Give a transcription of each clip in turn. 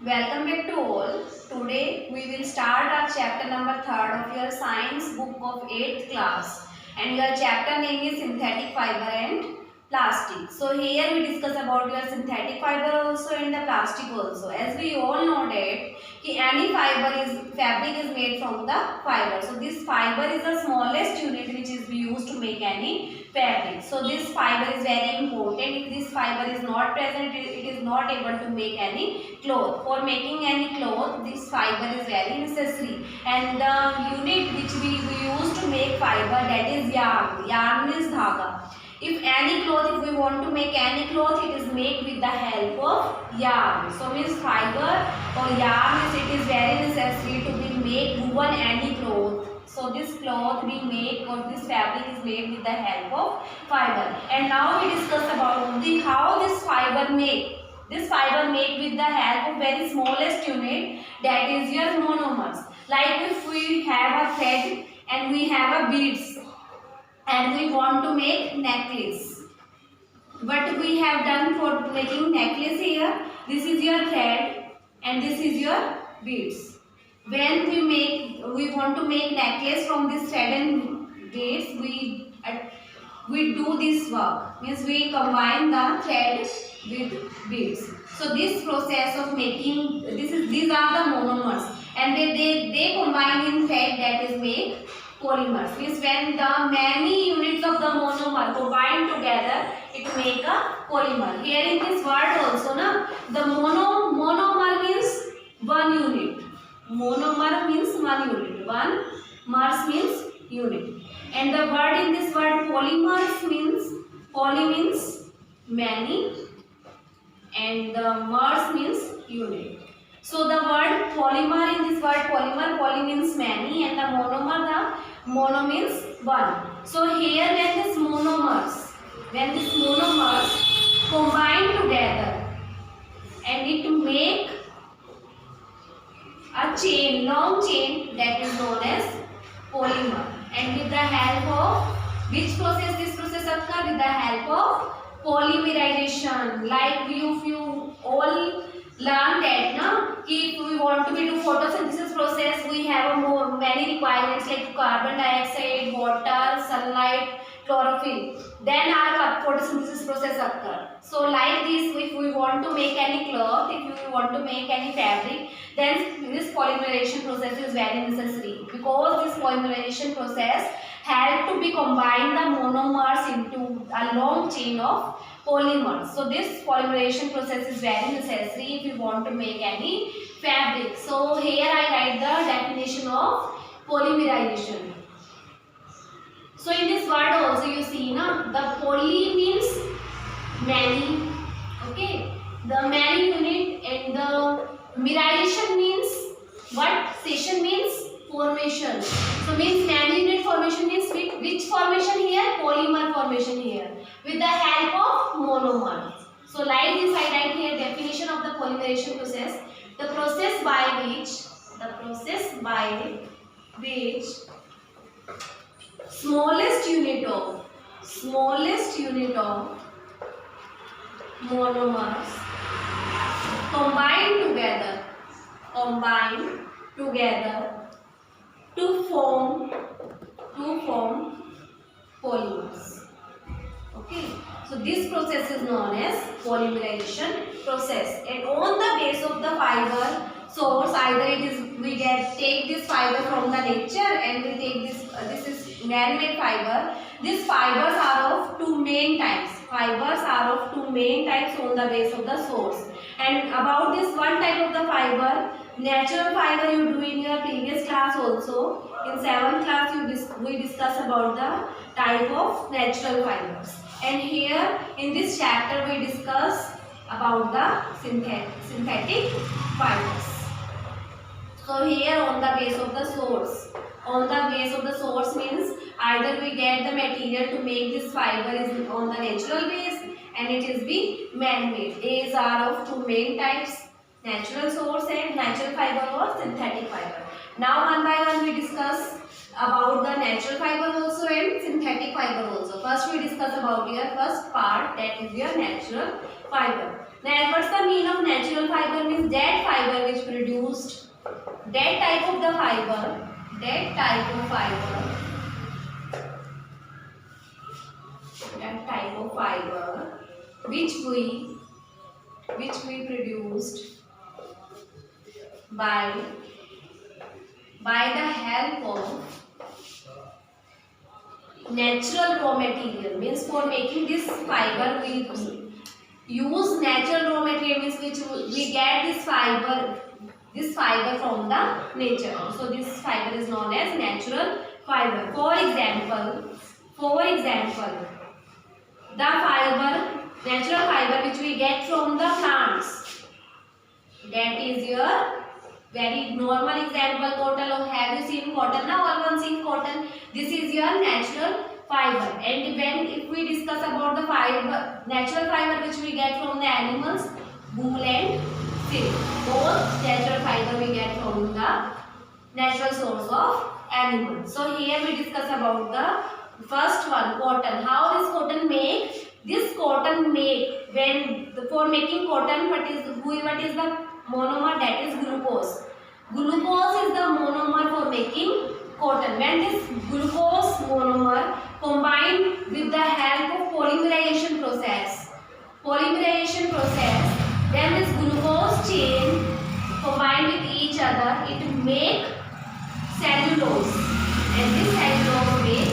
Welcome back to all. Today we will start our chapter number 3rd of your science book of 8th class, and your chapter name is synthetic fiber and plastic. So here we discuss about your synthetic fiber also and the plastic also. As we all know that any fabric is made from the fiber. So this fiber is the smallest unit which is used to make any fabric. So this fiber is very important. If this fiber is not present, it is not able to make any cloth. For making any cloth, this fiber is very necessary. And the unit which we use to make fiber, that is yarn. Yarn is dhaga. If we want to make any cloth, it is made with the help of yarn. So means fiber or yarn it is very necessary to be make woven any cloth. So this cloth we make or this fabric is made with the help of fiber. And now we discuss about how this fiber make. This fiber made with the help of very smallest unit, that is your monomers. Like if we have a thread and we have a beads and we want to make necklace. What we have done for making necklace here, this is your thread and this is your beads. When we want to make necklace from this thread and beads, we do this work. Means we combine the thread with beads. So this process of making these are the monomers, and they combine in thread, that is make polymers. Means when the many units of the monomer combine together, it make a polymer. Here in this word also, the monomer means one unit. Monomer means one unit. One mers means unit. And the word in this word polymers means, poly means many and the mers means unit. So the word polymer, in this word polymer, poly means many and the mono means one. So here when these monomers combine together and it make a chain, long chain, that is known as polymer. And with the help of which process this process occurs? With the help of polymerization. Like if you all learn that if we want to do photosynthesis process, we have many requirements like carbon dioxide, water, sunlight, chlorophyll. Then our photosynthesis process occurs. So like this, if we want to make any cloth, if we want to make any fabric, then this polymerization process is very necessary, because this polymerization process help to be combine the monomers into a long chain of polymers. So this polymerization process is very necessary if you want to make any fabric. So here I write the definition of polymerization. So in this word also you see the poly means many, okay, the many unit, and the merization means what? Session means formation. So means many unit formation means which formation here? Polymer formation here with the help of monomer. So like this I write here definition of the polymerization process. The process by which smallest unit of monomers combine together to form polymers. Okay, so this process is known as polymerization process. And on the base of the fiber source, either it is take this fiber from the nature and we take this is man-made fiber. These fibers are of two main types. On the base of the source. And about this one type of the fiber, natural fiber, you do in your previous class also. In 7th class we discuss about the type of natural fibers. And here in this chapter we discuss about the synthetic fibers. So here on the base of the source. Means either we get the material to make this fiber is on the natural base and it is be man-made. These are of two main types, natural source and natural fiber or synthetic fiber. Now one by one we discuss about the natural fiber also and synthetic fiber also. First we discuss about your first part, that is your natural fiber. Now, what's the meaning of natural fiber? Means that fiber which produced, that type of the fiber, that type of fiber, that type of fiber which we produced by the help of natural raw material. Means for making this fiber we use natural raw material, means which we get this fiber from the nature. So this fiber is known as natural fiber. For example, the fiber, natural fiber which we get from the plants, that is your very normal example, cotton. Have you seen cotton now? All one seen cotton. This is your natural fiber. And when if we discuss about the fiber, natural fiber which we get from the animals, wool and silk. Both natural fiber we get from the natural source of animals. So here we discuss about the first one, cotton. How this cotton make? This cotton make, when for making cotton, what is the monomer? That is glucose. Glucose is the monomer for making cotton. When this glucose monomer combined with the help of polymerization process, then this glucose chain combined with each other, it make cellulose, and this cellulose make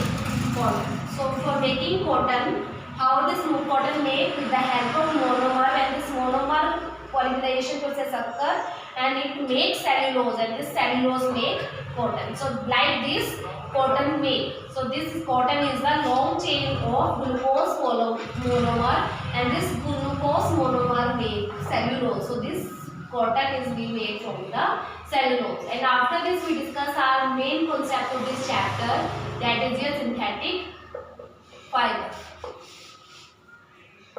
cotton. So for making cotton, how this cotton make? With the help of monomer. When this monomer polymerization process occur and it makes cellulose, and this cellulose make cotton. So like this cotton make. So this cotton is the long chain of glucose monomer, and this glucose monomer make cellulose. So this cotton is being made from the cellulose. And after this we discuss our main concept of this chapter, that is your synthetic fiber.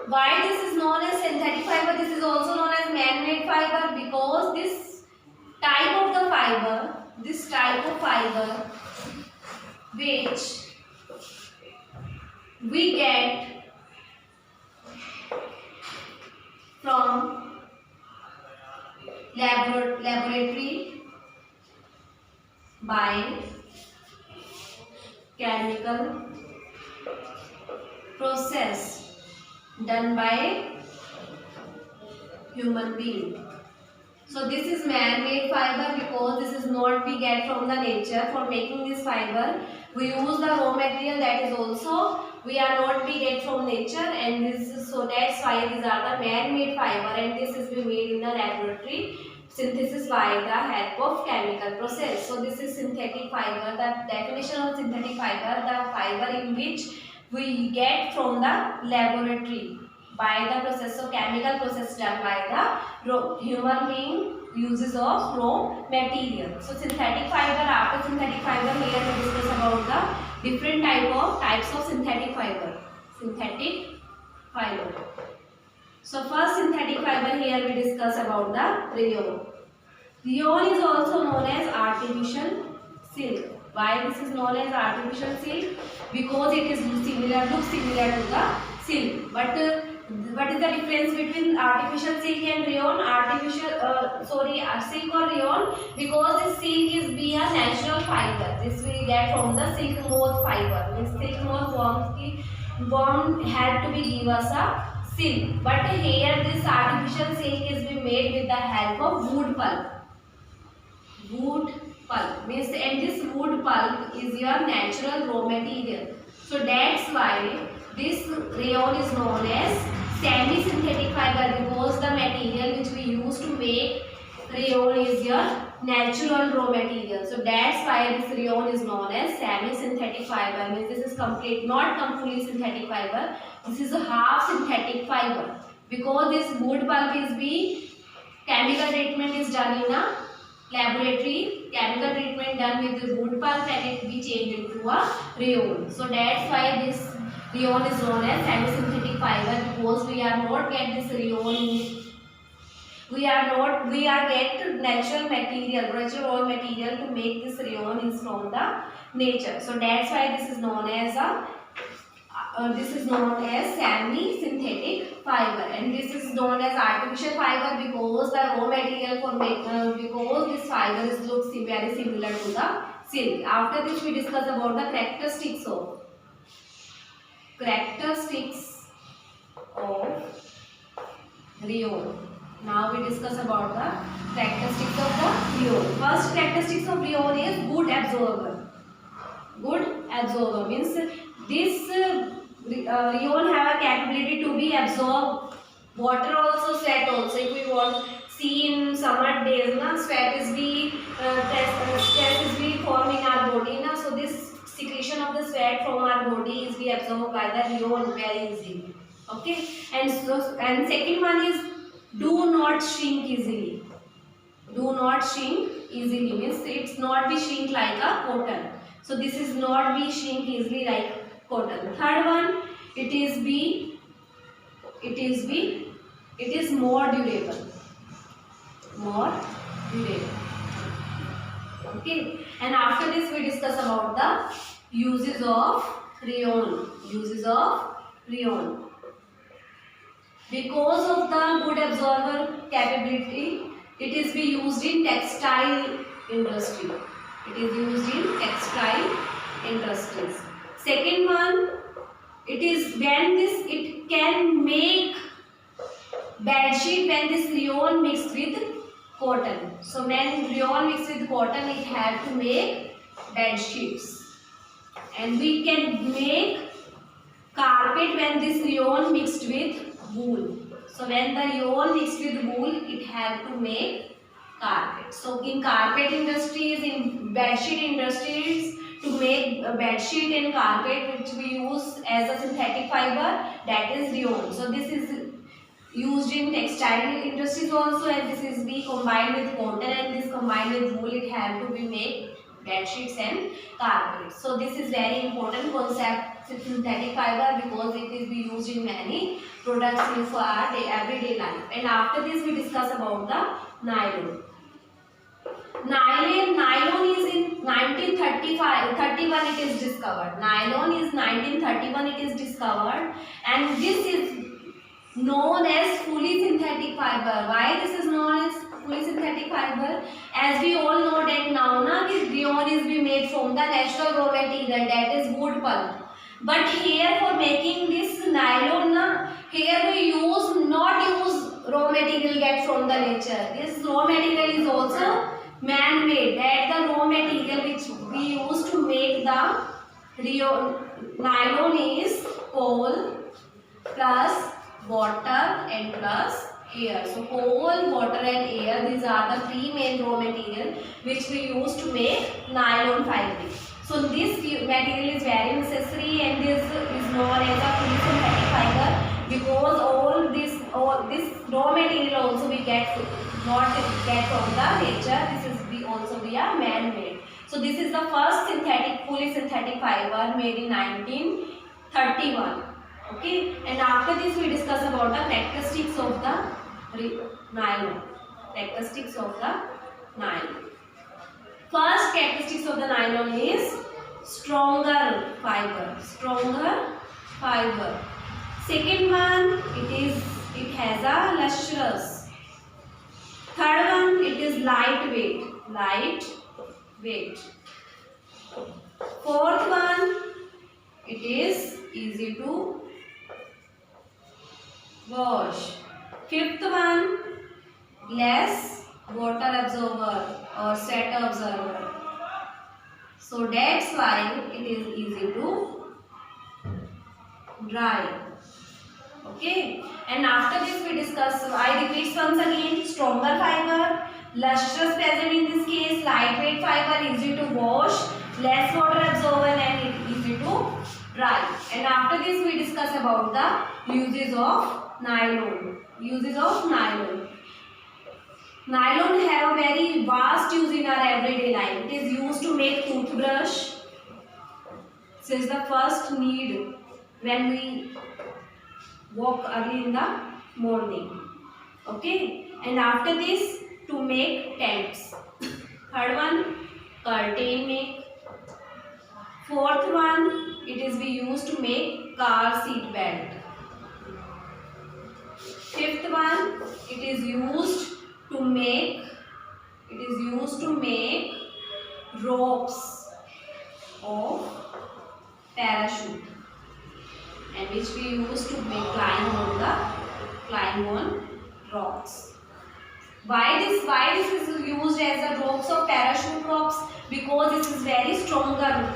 Why this is known as synthetic fiber? This is also known as man-made fiber, because this type of fiber which we get from laboratory by chemical process done by human being. So this is man-made fiber, because this is not we get from the nature. For making this fiber, we use the raw material, that is also we are not we get from nature, and this is, so that's why these are the man-made fiber, and this is be made in the laboratory synthesis by the help of chemical process. So this is synthetic fiber. The definition of synthetic fiber, the fiber in which we get from the laboratory by the process of chemical process done by the human being uses of raw material. So synthetic fiber, after synthetic fiber, here we discuss about the different types of synthetic fiber. So first synthetic fiber, here we discuss about the rayon. Rayon is also known as artificial silk. Why this is known as artificial silk? Because it is looks similar to the silk. But what is the difference between artificial silk and rayon? Silk or rayon, because this silk is be a natural fiber. This we get from the silk moth fiber. Means silk moth worm had to be give us a silk. But here this artificial silk is be made with the help of wood pulp. Means, and this wood pulp is your natural raw material. So that's why this rayon is known as semi-synthetic fiber, because the material which we use to make rayon is your natural raw material. So that's why this rayon is known as semi-synthetic fiber. Means this is not completely synthetic fiber. This is a half synthetic fiber, because this wood pulp is chemical treatment is done in a laboratory, chemical treatment done with the wood pulp, and it be changed into a rayon. So that's why this rayon is known as semi-synthetic fiber, because we are not get this rayon. We are get natural raw material to make this rayon is from the nature. So that's why this is known as a this is known as semi-synthetic fiber, and this is known as artificial fiber because the raw material for because this fiber looks very similar to the silk. After this, we discuss about the characteristics of rayon. Now we discuss about the characteristics of the rayon. First characteristics of rayon is good absorber. Good absorber means this rayon have a capability to be absorb water also, sweat also. If we want see in summer days, na sweat is be stress is be formed in our body, na, so this secretion of the sweat from our body is be absorbed by the rayon very easily. Okay, and second one is do not shrink easily. Do not shrink easily means it's not be shrink like a cotton. So this is not be shrink easily like cotton. Third one, it is more durable. More durable. Okay. And after this, we discuss about the uses of rayon. Uses of rayon. Because of the good absorber capability, it is be used in textile industry. It is used in textile industries. Second one, it is when it can make bed sheet when this rayon mixed with cotton. So when rayon mixed with cotton, it had to make bed sheets. And we can make carpet when this rayon mixed with wool. So when the rayon mixed with wool, it had to make carpet. So in carpet industries, in bedsheet industries, to make a bedsheet and carpet which we use as a synthetic fiber, that is rayon. So this is used in textile industries also, and this is be combined with cotton, and this combined with wool, it have to be made bed sheets and carpets. So this is very important concept, synthetic fiber, because it is be used in many products in for our everyday life. And after this, we discuss about the nylon. Nylon is in 1931 it is discovered. Nylon is 1931 it is discovered, and this is known as fully synthetic fiber. Why this is known as fully synthetic fiber? As we all know that now this rayon is be made from the natural raw material, that is wood pulp. But here for making this nylon, here we not use raw material get from the nature. This raw material is also man-made. That the raw material which we use to make the nylon is coal plus water and plus air. So coal, water and air, these are the three main raw material which we use to make nylon fabric. So this material is very necessary, and this is known as a fully synthetic fiber, because all this raw material also we not get from the nature. This is also we are man-made. So this is the first fully synthetic fiber made in 1931. Okay, and after this we discuss about the characteristics of the nylon. Characteristics of the nylon. First characteristics of the nylon is stronger fiber. Stronger fiber. Second one, it has a lustrous. Third one, it is lightweight. Lightweight. Fourth one, it is easy to wash. Fifth one, less water absorber or sweat absorber. So that's why it is easy to dry. Okay, and after this we discuss, I repeat once again, stronger fiber, lustrous present in this case, lightweight fiber, easy to wash, less water absorber, and easy to dry. And after this we discuss about the uses of nylon. Uses of nylon. Nylon have a very vast use in our everyday life. It is used to make toothbrush. This is the first need when we walk early in the morning. Okay, and after this to make tents. Third one, curtain make. Fourth one, it is be used to make car seat belt. Fifth one, it is used to make ropes of parachute, and which we use to make climb on rocks. Why this is used as a ropes of parachute ropes? Because this is very stronger.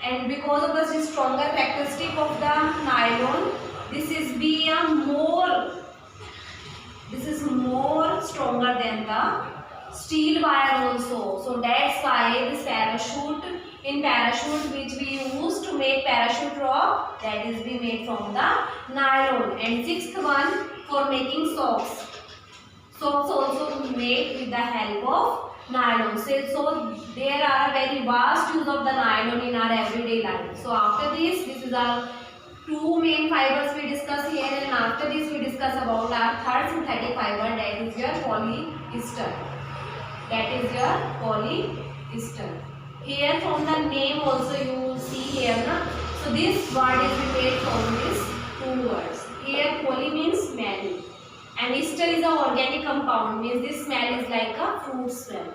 And because of the stronger characteristic of the nylon, this is more stronger than the steel wire also. So that's why this parachute which we use to make parachute rope, that is be made from the nylon. And sixth one, for making socks. Socks also made with the help of nylon. So there are a very vast use of the nylon in our everyday life. So after this is our two main fibers we discuss here, and after this we discuss about our third synthetic fiber, that is your polyester. Here from the name also you will see here, na? So this word is made from these two words. Here poly means many, and ester is an organic compound, means this smell is like a fruit smell.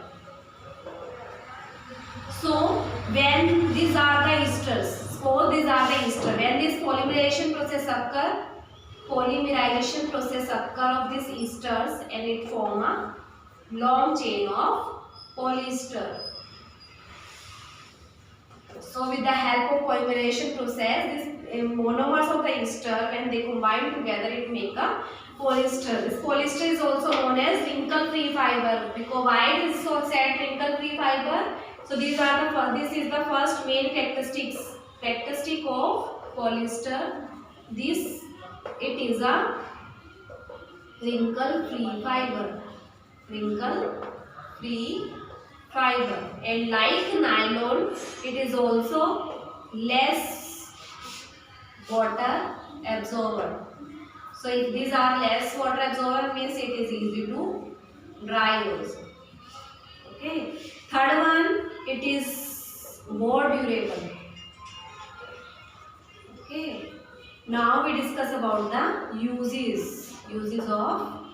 So when these are the esters, when this polymerization process occur of these esters, and it form a long chain of polyester. So with the help of polymerization process, this monomers of the ester, when they combine together, it make a polyester. This polyester is also known as wrinkle-free fiber. Because why it is so said wrinkle-free fiber? So this is the first main characteristic of polyester. It is a wrinkle-free fiber. And like nylon, it is also less water absorber. So if these are less water absorber, means it is easy to dry also. Okay. Third one, it is more durable. Okay. Now we discuss about the uses of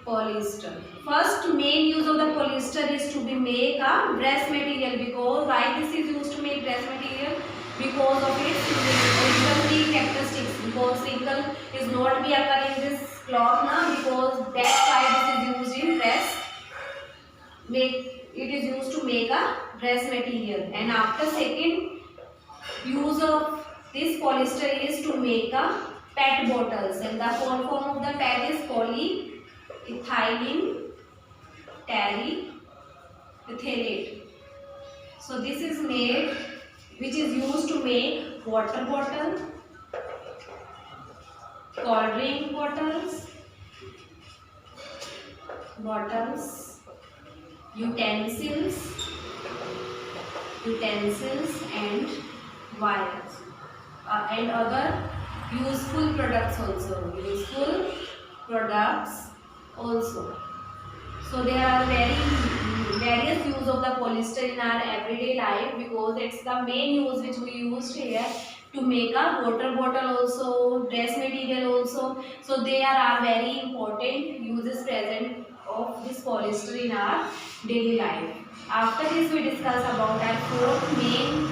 polyester. First main use of the polyester is to be make a dress material. Because why this is used to make dress material? Because of its wrinkle-free characteristics. Because wrinkle is not be occur in this cloth now. Because that's why this is used in dress. It is used to make a dress material. And after second use of this polyester is to make a PET bottles. And the full form of the PET is polyethylene terephthalate. So this is made, which is used to make water bottle, cold drink bottles, utensils and wires, and other useful products also. So there are various use of the polyester in our everyday life, because it's the main use which we used here to make a water bottle also, dress material also. So there are very important uses present of this polyester in our daily life. After this we discuss about our fourth main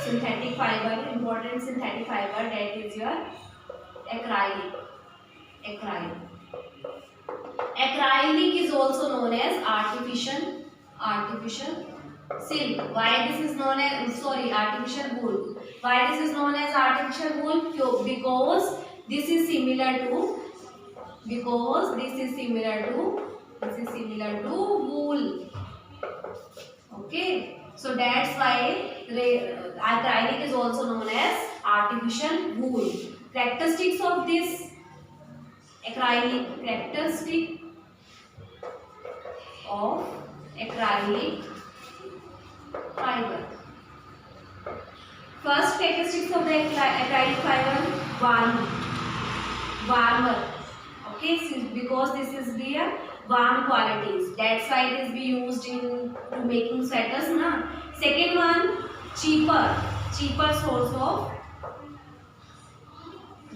synthetic fiber, important synthetic fiber, that is your acrylic. Acrylic is also known as artificial silk. Why this is known as artificial wool? Why this is known as artificial wool? Because this is similar to wool. Okay, so that's why acrylic is also known as artificial wool. Characteristics of this acrylic fiber. First characteristics of the acrylic fiber: warmer. Okay, because this is the warm qualities. That's why it is be used in making sweaters. Second one, cheaper source of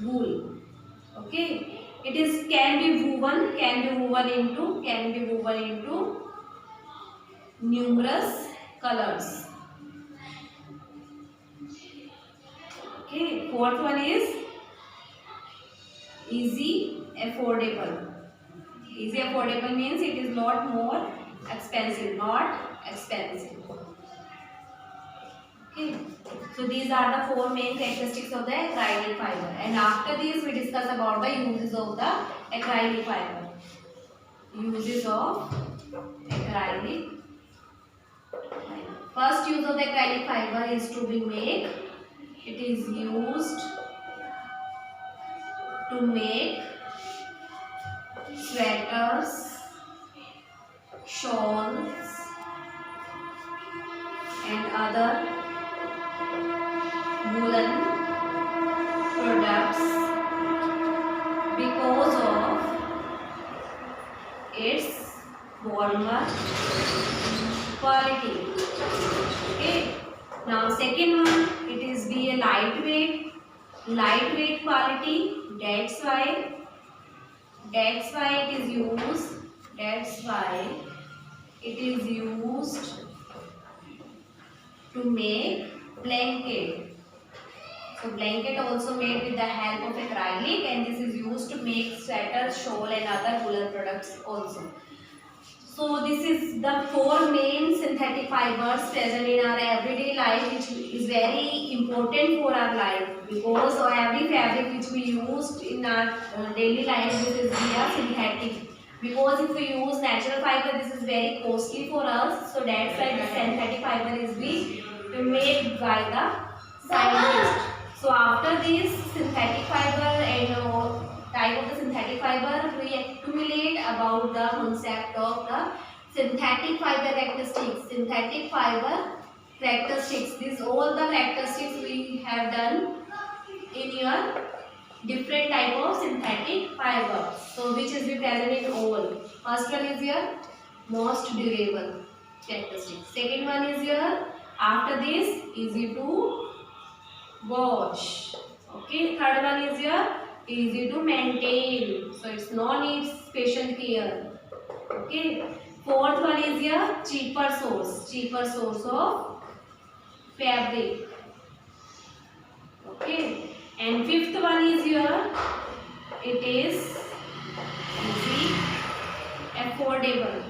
wool. Okay, it is can be woven into numerous colors. Okay, fourth one is easy affordable. Easy affordable means it is not more expensive, Okay, so these are the four main characteristics of the acrylic fiber, and after this we discuss about the uses of the acrylic fiber. Uses of acrylic fiber. First use of the acrylic fiber is to be made. It is used to make sweaters, shawls, and other woolen products because of its warmer quality. Okay. Now second one, it is be a lightweight quality. That's why it is used. That's why it is used to make blanket. So blanket also made with the help of acrylic, and this is used to make sweaters, shawl, and other woolen products also. So this is the four main synthetic fibers present in our everyday life, which is very important for our life, because every fabric which we use in our daily life, this is via synthetic. Because if we use natural fiber, this is very costly for us. So that's why the synthetic fiber is being made by the scientists. So after this synthetic fiber and type of the synthetic fiber, we accumulate about the concept of the synthetic fiber characteristics. Synthetic fiber characteristics. These all the characteristics we have done in your different type of synthetic fiber. So which is be present in all. First one is your most durable characteristic. Second one is your after this easy to wash. Okay. Third one is your easy to maintain. So it's no need special care. Okay. Fourth one is your cheaper source of fabric. Okay. And fifth one is your it is easy affordable.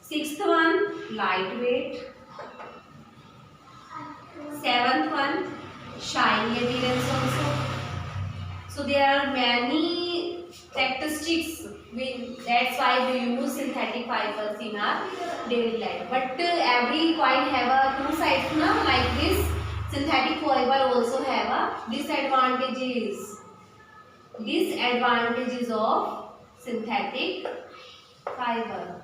Sixth one lightweight. Seventh one shiny appearance also. So there are many characteristics. That's why we use synthetic fibers in our daily life. But every coin have a two sides, na? Like this. Synthetic fiber also have a disadvantages. Disadvantages of synthetic fiber.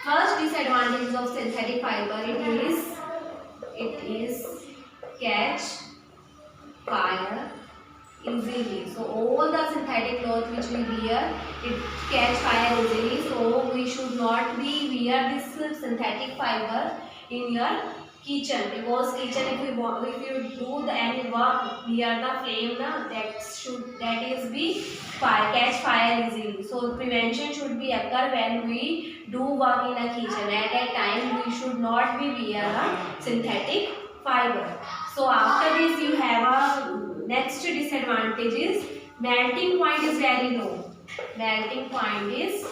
First disadvantages of synthetic fiber, it is catch fire easily. So all the synthetic cloth which we wear, it catch fire easily. So we should not be wear this synthetic fiber in your kitchen, because kitchen if you do any work near the flame, that is be catch fire easily. So prevention should be occur when we do work in a kitchen. At that time we should not be wear a synthetic fiber. So after this you have a next disadvantage is melting point is very low. Melting point is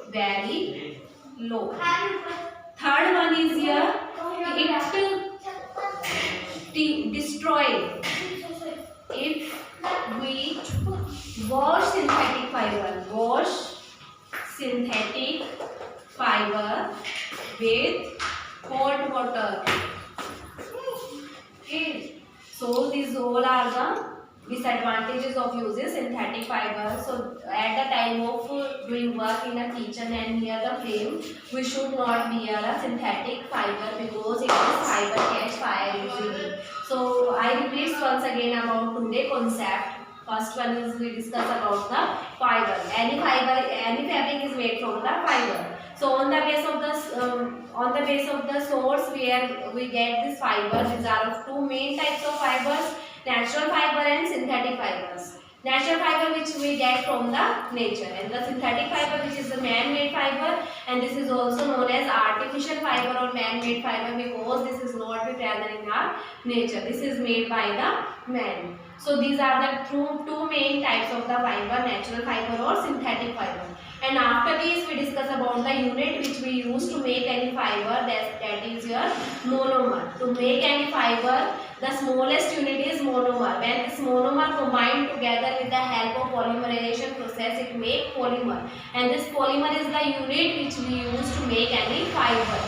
very low. Third one is here, it destroy if we wash synthetic fiber with hot water. Okay, so these all are the disadvantages of using synthetic fiber. So at the time of doing work in a kitchen and near the flame, we should not wear a synthetic fiber, because it is fiber catch fire easily. So I repeat once again about today's concept. First one is we discuss about the fiber. Any fabric is made from the fiber. So on the base of the source where we get this fiber, these are of two main types of fibers: natural fiber and synthetic fibers. Natural fiber which we get from the nature, and the synthetic fiber which is the man-made fiber, and this is also known as artificial fiber or man-made fiber because this is not present in our nature. This is made by the man. So these are the two main types of the fiber: natural fiber or synthetic fiber. And after this we discuss about the unit which we use to make any fiber, that is your monomer. To make any fiber, the smallest unit is monomer. When this monomer combined together with the help of polymerization process, it make polymer. And this polymer is the unit which we use to make any fiber.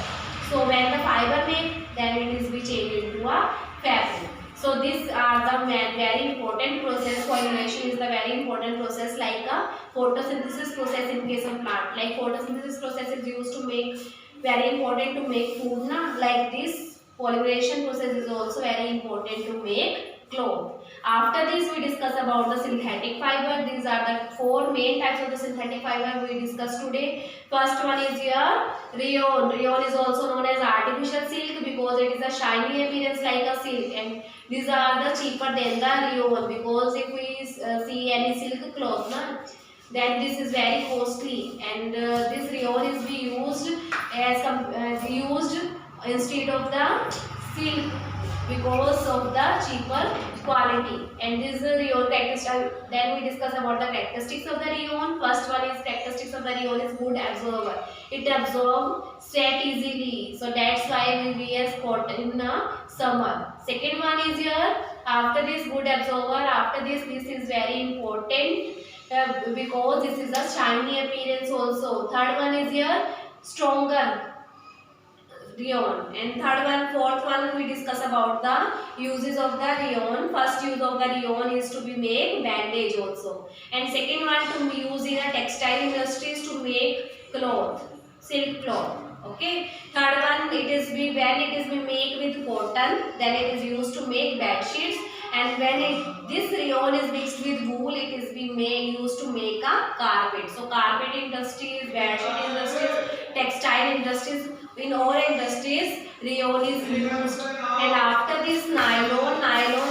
So when the fiber made, then it is be changed into a fabric. So these are the very important process. Pollination is the very important process, like a photosynthesis process in case of plant. Like photosynthesis process is used to make, very important to make food, na? Like this polymerization process is also very important to make cloth. After this we discuss about the synthetic fiber. These are the four main types of the synthetic fiber we discuss today. First one is your rayon. Rayon is also known as artificial silk because it is a shiny appearance like a silk, and these are the cheaper than the rayon because if we see any silk cloth, na, then this is very costly, and this rayon is be used as used instead of the silk because of the cheaper quality. And this rayon characteristics. Then we discuss about the characteristics of the rayon. First one is characteristics of the rayon is good absorber. It absorbs sweat easily, so that's why we wear cotton in the summer. Second one is your, after this good absorber, after this is very important because this is a shiny appearance also. Third one is your stronger rayon, and fourth one we discuss about the uses of the rayon. First use of the rayon is to be make bandage also, and second one to use in a textile industries to make cloth, silk cloth. Okay. Third one, it is be when it is be made with cotton, then it is used to make bed sheets, and when this rayon is mixed with wool, it is be used to make a carpet. So carpet industries, bed sheet industries, textile industries, in all industries rayon is used. And after this nylon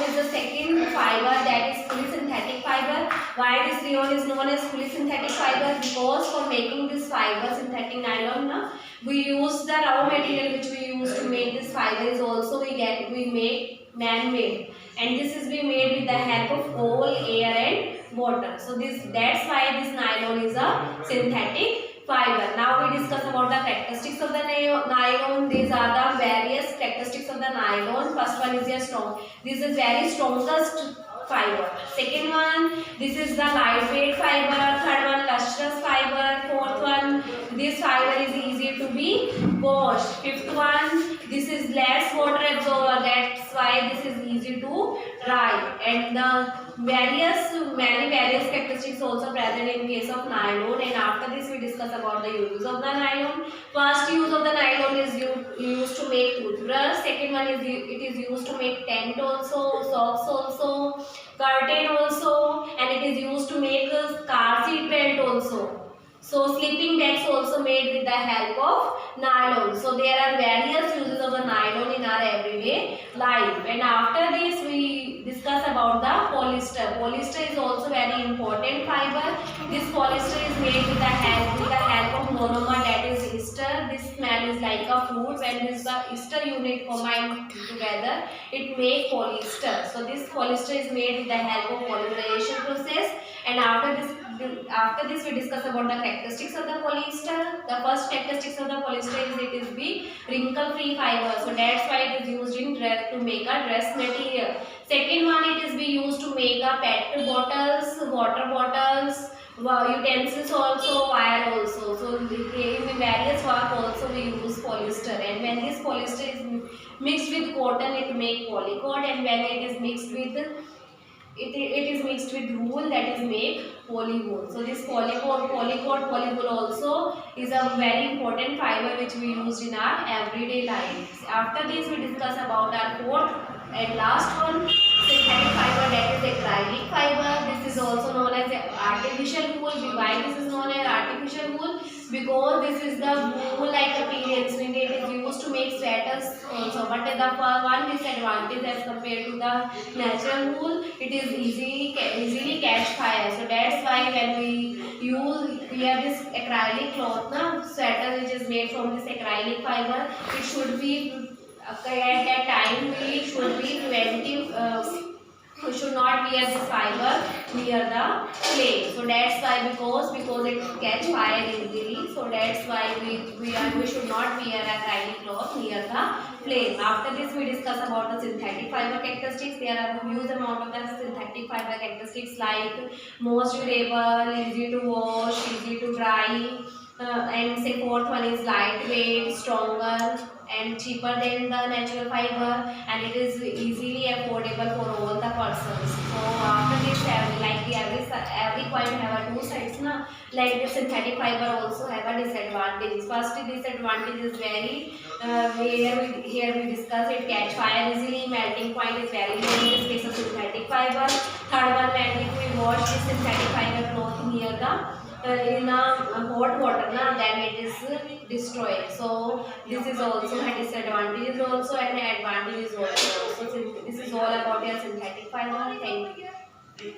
is the second fiber, that is fully synthetic fiber. Why this rayon is known as fully synthetic fiber? Because for making this fiber, synthetic nylon, we use the raw material which we use to make this fiber is also we make man-made, and this is being made with the help of coal, air and water. So that's why this nylon is a synthetic fiber. Now we discuss about the characteristics of the nylon. These are the various characteristics of the nylon. First one is your strong. This is very strongest fiber. Second one, this is the lightweight fiber. Third one, lustrous fiber. Fourth one, this fiber is easy to be washed. Fifth one, this is less water absorber. That's why this is easy to dry. And the many various characteristics also present in case of nylon. And after this we discuss about the uses of the nylon. First use of the nylon is used to make toothbrush. Second one is it is used to make tent also, socks also, curtain also, and it is used to make a car seat belt also. So sleeping bags also made with the help of nylon. So there are various uses of the nylon in our everyday life. And after this we discuss about the polyester. Polyester is also very important fiber. This polyester is made with the help of monomer, that is ester. This smell is like a fruit. When this the ester unit combined together, it make polyester. So this polyester is made with the help of polymerization process. And after this we discuss about the characteristics of the polyester. The first characteristics of the polyester is it is be wrinkle free fiber. So that's why it is used in dress to make a dress material. Second one, it is be used to make a pet bottles, water bottles, utensils also, wire also. So in various work also we use polyester. And when this polyester is mixed with cotton, it make polycot, and when it is mixed with it is mixed with wool, that is make polywool. So this polywool also is a very important fiber which we use in our everyday life. After this we discuss about our fourth and last one, synthetic fiber, that is acrylic fiber. This because this is the wool-like appearance when it is used to make sweaters also. But the one disadvantage as compared to the natural wool, it is easily catch fire. So that's why when we have this acrylic cloth, na sweater which is made from this acrylic fiber, it should be at that time we should be preventive. We should not wear this fiber near the flame. So that's why because it catch fire easily. So that's why we should not wear acrylic cloth near the flame. After this we discuss about the synthetic fiber characteristics. There are a huge amount of the synthetic fiber characteristics like most durable, easy to wash, easy to dry. And say fourth one is lightweight, stronger and cheaper than the natural fiber, and it is easily affordable for all the persons. So after this, every coin have a two sides, na. Like the synthetic fiber also have a disadvantage. First disadvantage is very here we discuss it catch fire easily. Melting point is very low in this case of synthetic fiber. Third one, when if we wash this synthetic fiber cloth near the in a hot water, na, then it is destroyed. So this is also a disadvantage also and an advantage also. So this is all about your synthetic fiber. Thank you.